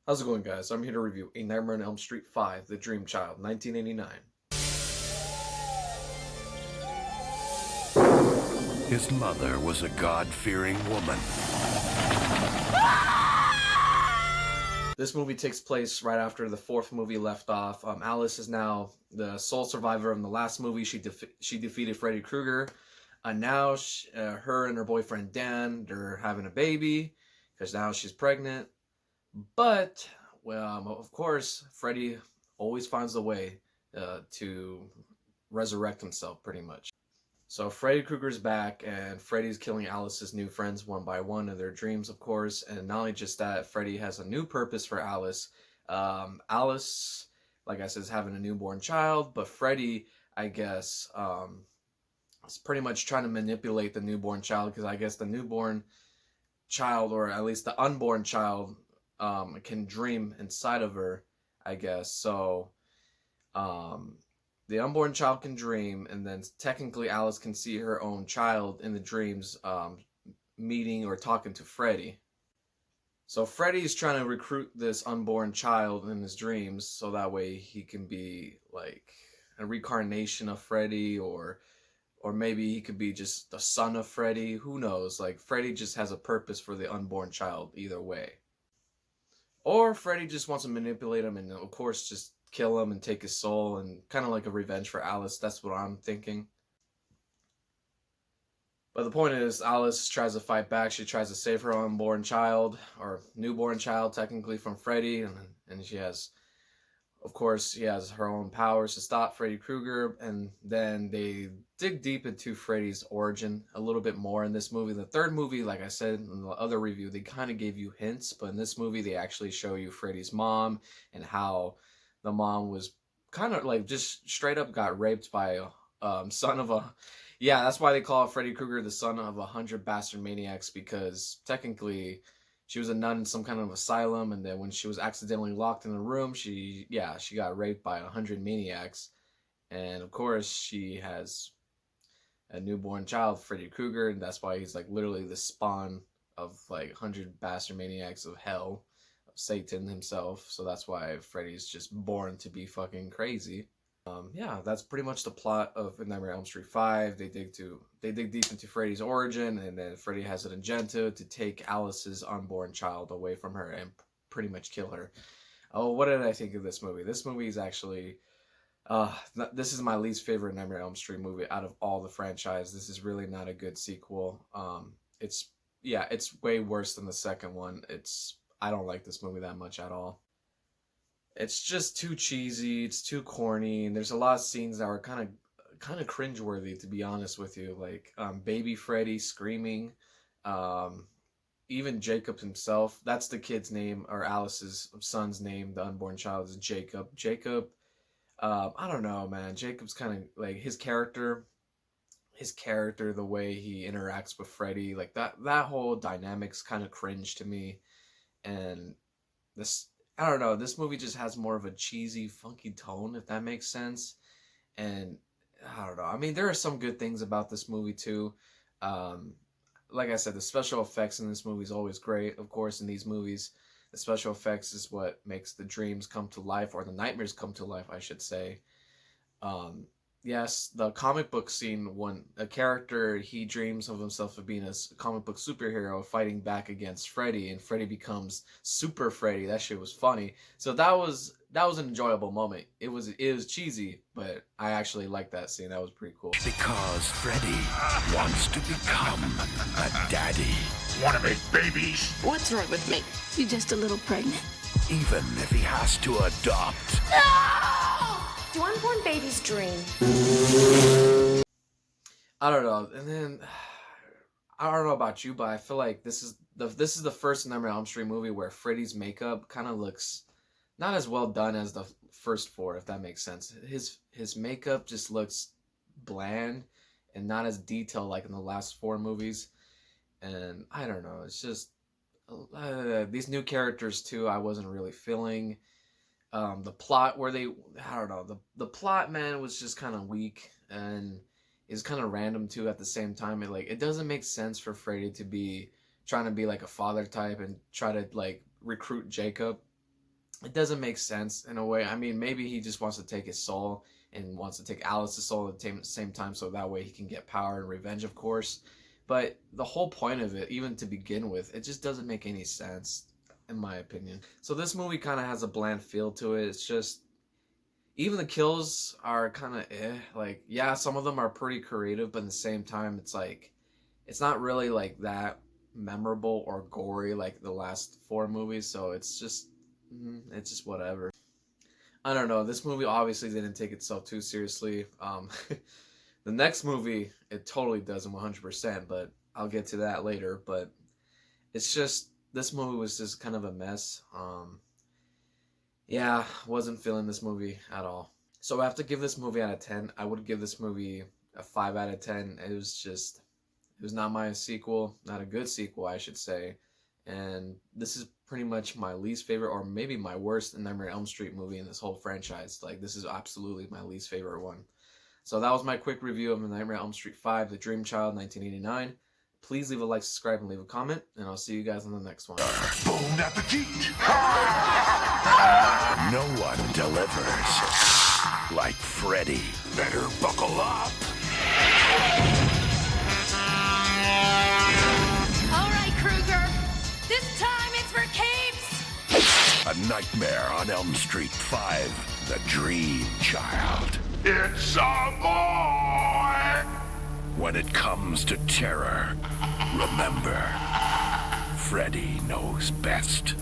How's it going, guys? I'm here to review A Nightmare on Elm Street 5, The Dream Child, 1989. His mother was a God-fearing woman. This movie takes place right after the fourth movie left off. Alice is now the sole survivor of the last movie. She defeated Freddy Krueger. Now her and her boyfriend Dan, they're having a baby because now she's pregnant. But, well, of course, Freddy always finds a way to resurrect himself, pretty much. So Freddy Krueger's back, and Freddy's killing Alice's new friends one by one in their dreams, of course. And not only just that, Freddy has a new purpose for Alice. Alice, like I said, is having a newborn child, but Freddy, I guess, is pretty much trying to manipulate the newborn child because I guess the newborn child, or at least the unborn child, can dream inside of her, I guess. So, the unborn child can dream, and then technically Alice can see her own child in the dreams, meeting or talking to Freddy. So Freddy's trying to recruit this unborn child in his dreams, so that way he can be like a reincarnation of Freddy, or maybe he could be just the son of Freddy. Who knows? Like Freddy just has a purpose for the unborn child either way. Or Freddy just wants to manipulate him and, of course, just kill him and take his soul, and kind of like a revenge for Alice. That's what I'm thinking. But the point is, Alice tries to fight back. She tries to save her unborn child, or newborn child, technically, from Freddy. And she has, of course, she has her own powers to stop Freddy Krueger. And then they dig deep into Freddy's origin a little bit more in this movie. The third movie, like I said in the other review, they kind of gave you hints. But in this movie, they actually show you Freddy's mom and how the mom was kind of like just straight up got raped by a son of a. Yeah, that's why they call Freddy Krueger the son of 100 bastard maniacs, because technically she was a nun in some kind of asylum, and then when she was accidentally locked in a room, she got raped by 100 maniacs. And of course, she has a newborn child, Freddy Krueger, and that's why he's like literally the spawn of like 100 bastard maniacs of hell, of Satan himself. So that's why Freddy's just born to be fucking crazy. Yeah, that's pretty much the plot of Nightmare on Elm Street 5. They dig deep into Freddy's origin, and then Freddy has an agenda to take Alice's unborn child away from her and pretty much kill her. Oh, what did I think of this movie? This movie is actually, this is my least favorite Nightmare on Elm Street movie out of all the franchise. This is really not a good sequel. It's way worse than the second one. I don't like this movie that much at all. It's just too cheesy. It's too corny, and there's a lot of scenes that are kind of cringeworthy, to be honest with you. Like baby Freddy screaming, um, even Jacob himself. That's the kid's name, or Alice's son's name. The unborn child is Jacob. Jacob. I don't know, man. Jacob's kind of like his character. His character, the way he interacts with Freddy, like that whole dynamic's kind of cringe to me, and this I don't know. This movie just has more of a cheesy, funky tone, if that makes sense. And I don't know. I mean, there are some good things about this movie too. Um, like I said, the special effects in this movie is always great. Of course, in these movies, the special effects is what makes the dreams come to life, or the nightmares come to life, I should say. Um, yes, the comic book scene when a character he dreams of himself of being a comic book superhero fighting back against Freddy, and Freddy becomes Super Freddy. That shit was funny. So that was an enjoyable moment. It was cheesy, but I actually liked that scene. That was pretty cool. Because Freddy wants to become a daddy. Want to make babies? What's wrong with me? You're just a little pregnant. Even if he has to adopt. Do unborn babies dream? I don't know. And then I don't know about you, but I feel like this is the first Nightmare on Elm Street movie where Freddy's makeup kind of looks not as well done as the first four, if that makes sense. His makeup just looks bland and not as detailed like in the last four movies. And I don't know. It's just these new characters too. I wasn't really feeling. The plot where I don't know, the plot, man, was just kind of weak, and is kind of random too at the same time. It doesn't make sense for Freddy to be trying to be like a father type and try to like recruit Jacob. it doesn't make sense in a way. I mean, maybe he just wants to take his soul and wants to take Alice's soul at the same time, so that way he can get power and revenge, of course. But the whole point of it, even to begin with, it just doesn't make any sense, in my opinion. So this movie kind of has a bland feel to it. It's just, even the kills are kind of like, yeah, some of them are pretty creative, but at the same time, it's like, it's not really like that memorable or gory like the last 4 movies, so it's just whatever. I don't know, this movie obviously didn't take itself too seriously. The next movie, it totally doesn't 100%, but I'll get to that later. But it's just, this movie was just kind of a mess. Yeah, wasn't feeling this movie at all. So I have to give this movie out of 10. I would give this movie a 5 out of 10. It was not my sequel, not a good sequel, I should say. And this is pretty much my least favorite, or maybe my worst, Nightmare on Elm Street movie in this whole franchise. Like, this is absolutely my least favorite one. So that was my quick review of Nightmare on Elm Street 5, The Dream Child, 1989. Please leave a like, subscribe, and leave a comment, and I'll see you guys on the next one. Bon appetit! No one delivers like Freddy. Better buckle up! All right, Krueger. This time it's for keeps. A Nightmare on Elm Street 5, The Dream Child. It's a boy! When it comes to terror, remember, Freddy knows best.